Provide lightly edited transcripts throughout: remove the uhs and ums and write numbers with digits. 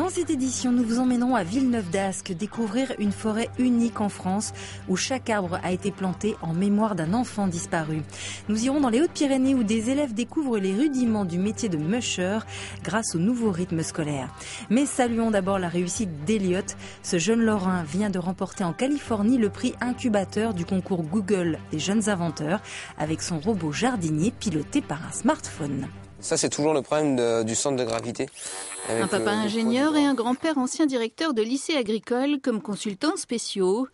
Dans cette édition, nous vous emmènerons à Villeneuve-d'Ascq découvrir une forêt unique en France où chaque arbre a été planté en mémoire d'un enfant disparu. Nous irons dans les Hautes-Pyrénées où des élèves découvrent les rudiments du métier de musher grâce au nouveau rythme scolaire. Mais saluons d'abord la réussite d'Eliott. Ce jeune Lorrain vient de remporter en Californie le prix incubateur du concours Google des jeunes inventeurs avec son robot jardinier piloté par un smartphone. Ça, c'est toujours le problème du centre de gravité. Un papa ingénieur et un grand-père ancien directeur de lycée agricole comme consultants spéciaux.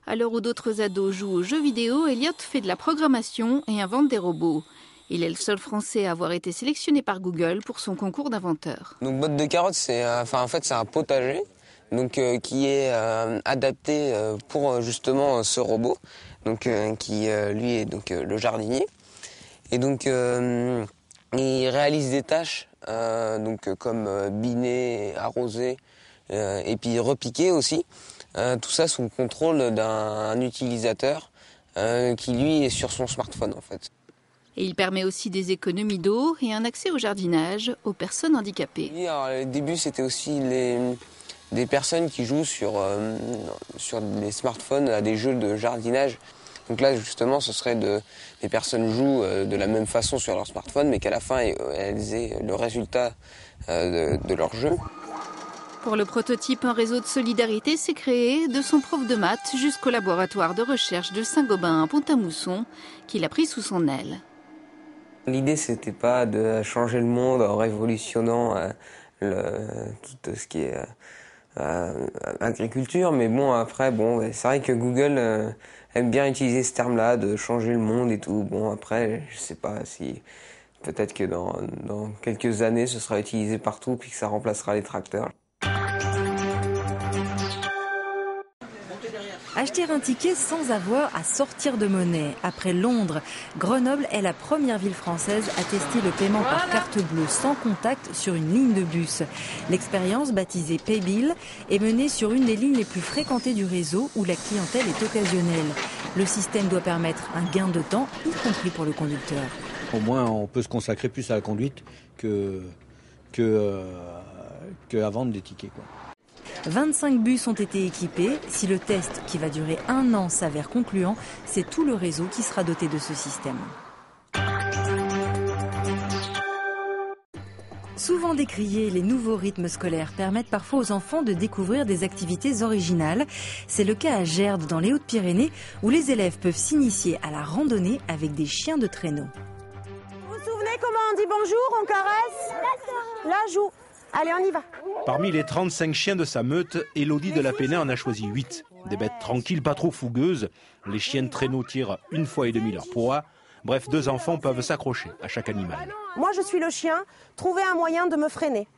À l'heure où d'autres ados jouent aux jeux vidéo, Eliott fait de la programmation et invente des robots. Il est le seul Français à avoir été sélectionné par Google pour son concours d'inventeur. Donc, botte de carottes, c'est un potager donc, qui est adapté pour justement ce robot, donc, qui lui est donc, le jardinier. Et donc, il réalise des tâches comme biner, arroser et puis repiquer aussi. Tout ça sous le contrôle d'un utilisateur qui lui est sur son smartphone en fait. Et il permet aussi des économies d'eau et un accès au jardinage aux personnes handicapées. Oui, alors, au début c'était aussi des personnes qui jouent sur les smartphones à des jeux de jardinage. Donc là, justement, ce serait les personnes jouent de la même façon sur leur smartphone, mais qu'à la fin, elles aient le résultat de leur jeu. Pour le prototype, un réseau de solidarité s'est créé de son prof de maths jusqu'au laboratoire de recherche de Saint-Gobain à Pont-à-Mousson, qu'il a pris sous son aile. L'idée, c'était pas de changer le monde en révolutionnant tout ce qui est agriculture, mais bon, après, c'est vrai que Google aime bien utiliser ce terme-là, de changer le monde et tout. Bon, après, je sais pas si... Peut-être que dans quelques années, ce sera utilisé partout puis que ça remplacera les tracteurs. Acheter un ticket sans avoir à sortir de monnaie. Après Londres, Grenoble est la première ville française à tester le paiement par carte bleue sans contact sur une ligne de bus. L'expérience, baptisée Paybill, est menée sur une des lignes les plus fréquentées du réseau où la clientèle est occasionnelle. Le système doit permettre un gain de temps, y compris pour le conducteur. Au moins, on peut se consacrer plus à la conduite qu'à vendre des tickets, quoi. 25 bus ont été équipés. Si le test, qui va durer 1 an, s'avère concluant, c'est tout le réseau qui sera doté de ce système. Souvent décriés, les nouveaux rythmes scolaires permettent parfois aux enfants de découvrir des activités originales. C'est le cas à Gerde, dans les Hautes-Pyrénées, où les élèves peuvent s'initier à la randonnée avec des chiens de traîneau. Vous vous souvenez comment on dit bonjour, on caresse? La joue. Allez, on y va. Parmi les 35 chiens de sa meute, Élodie de la Pénée en a choisi 8. Des bêtes tranquilles, pas trop fougueuses. Les chiens de traîneau tirent 1,5 fois leur poids. Bref, 2 enfants peuvent s'accrocher à chaque animal. Moi, je suis le chien. Trouvez un moyen de me freiner.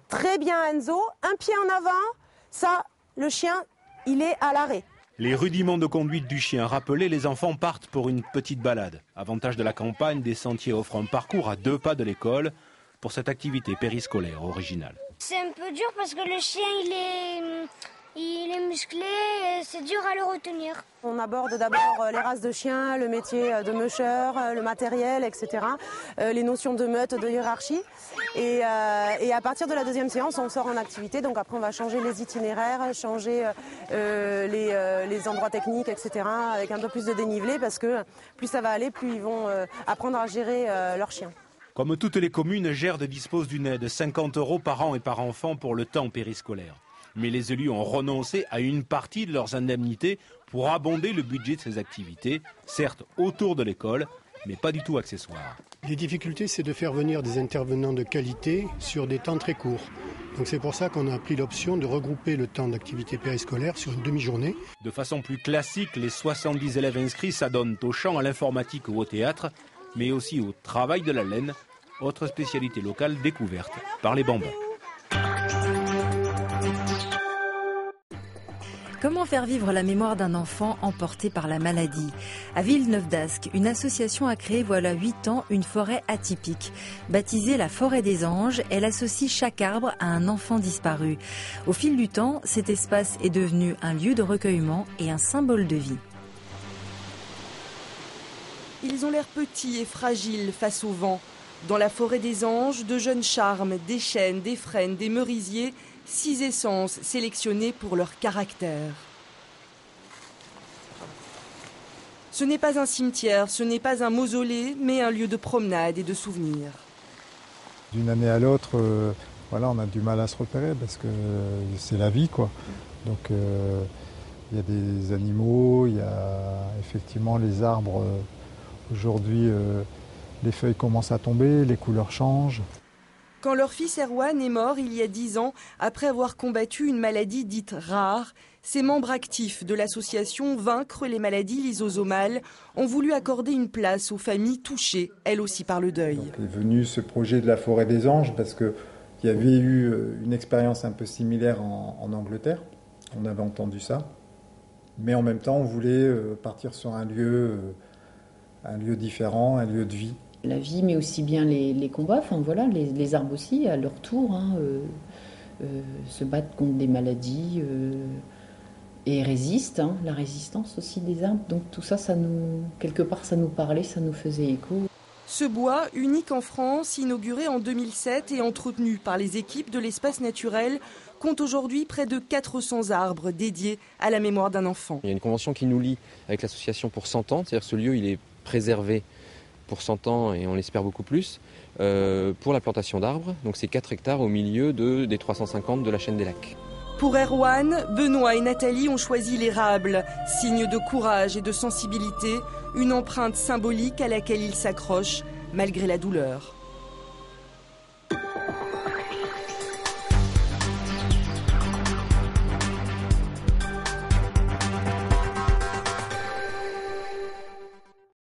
Très bien, Enzo. Un pied en avant. Ça, le chien, il est à l'arrêt. Les rudiments de conduite du chien rappelés, les enfants partent pour une petite balade. Avantage de la campagne, des sentiers offrent un parcours à 2 pas de l'école pour cette activité périscolaire originale. C'est un peu dur parce que le chien il est musclé et c'est dur à le retenir. On aborde d'abord les races de chiens, le métier de musher, le matériel, etc. Les notions de meute, de hiérarchie. Et à partir de la 2e séance, on sort en activité. Donc après, on va changer les itinéraires, changer les endroits techniques, etc. Avec un peu plus de dénivelé parce que plus ça va aller, plus ils vont apprendre à gérer leurs chiens. Comme toutes les communes, Gerde dispose d'une aide 50 € par an et par enfant pour le temps périscolaire. Mais les élus ont renoncé à une partie de leurs indemnités pour abonder le budget de ces activités, certes autour de l'école, mais pas du tout accessoires. Les difficultés, c'est de faire venir des intervenants de qualité sur des temps très courts. Donc c'est pour ça qu'on a pris l'option de regrouper le temps d'activité périscolaire sur une demi-journée. De façon plus classique, les 70 élèves inscrits s'adonnent au chant, à l'informatique ou au théâtre, mais aussi au travail de la laine, autre spécialité locale découverte par les bambins. Comment faire vivre la mémoire d'un enfant emporté par la maladie? À Villeneuve-d'Ascq, une association a créé voilà 8 ans une forêt atypique. Baptisée la Forêt des Anges, elle associe chaque arbre à un enfant disparu. Au fil du temps, cet espace est devenu un lieu de recueillement et un symbole de vie. Ils ont l'air petits et fragiles face au vent. Dans la forêt des anges, de jeunes charmes, des chênes, des frênes, des merisiers, 6 essences sélectionnées pour leur caractère. Ce n'est pas un cimetière, ce n'est pas un mausolée, mais un lieu de promenade et de souvenirs. D'une année à l'autre, on a du mal à se repérer parce que c'est la vie, quoi. Donc il y a des animaux, il y a effectivement les arbres. Aujourd'hui, les feuilles commencent à tomber, les couleurs changent. Quand leur fils Erwan est mort il y a 10 ans, après avoir combattu une maladie dite rare, ces membres actifs de l'association Vaincre les maladies lysosomales ont voulu accorder une place aux familles touchées, elles aussi par le deuil. Donc est venu ce projet de la forêt des anges parce qu'il y avait eu une expérience un peu similaire en Angleterre. On avait entendu ça. Mais en même temps, on voulait partir sur un lieu différent, un lieu de vie. La vie, mais aussi bien les combats, les arbres aussi, à leur tour, se battent contre des maladies et résistent, la résistance aussi des arbres. Donc tout ça, quelque part, ça nous parlait, ça nous faisait écho. Ce bois, unique en France, inauguré en 2007 et entretenu par les équipes de l'espace naturel, compte aujourd'hui près de 400 arbres dédiés à la mémoire d'un enfant. Il y a une convention qui nous lie avec l'association pour 100 ans, c'est-à-dire que ce lieu il est préservé pour 100 ans et on l'espère beaucoup plus, pour la plantation d'arbres. Donc c'est 4 hectares au milieu des 350 de la chaîne des lacs. Pour Erwan, Benoît et Nathalie ont choisi l'érable, signe de courage et de sensibilité, une empreinte symbolique à laquelle ils s'accrochent malgré la douleur.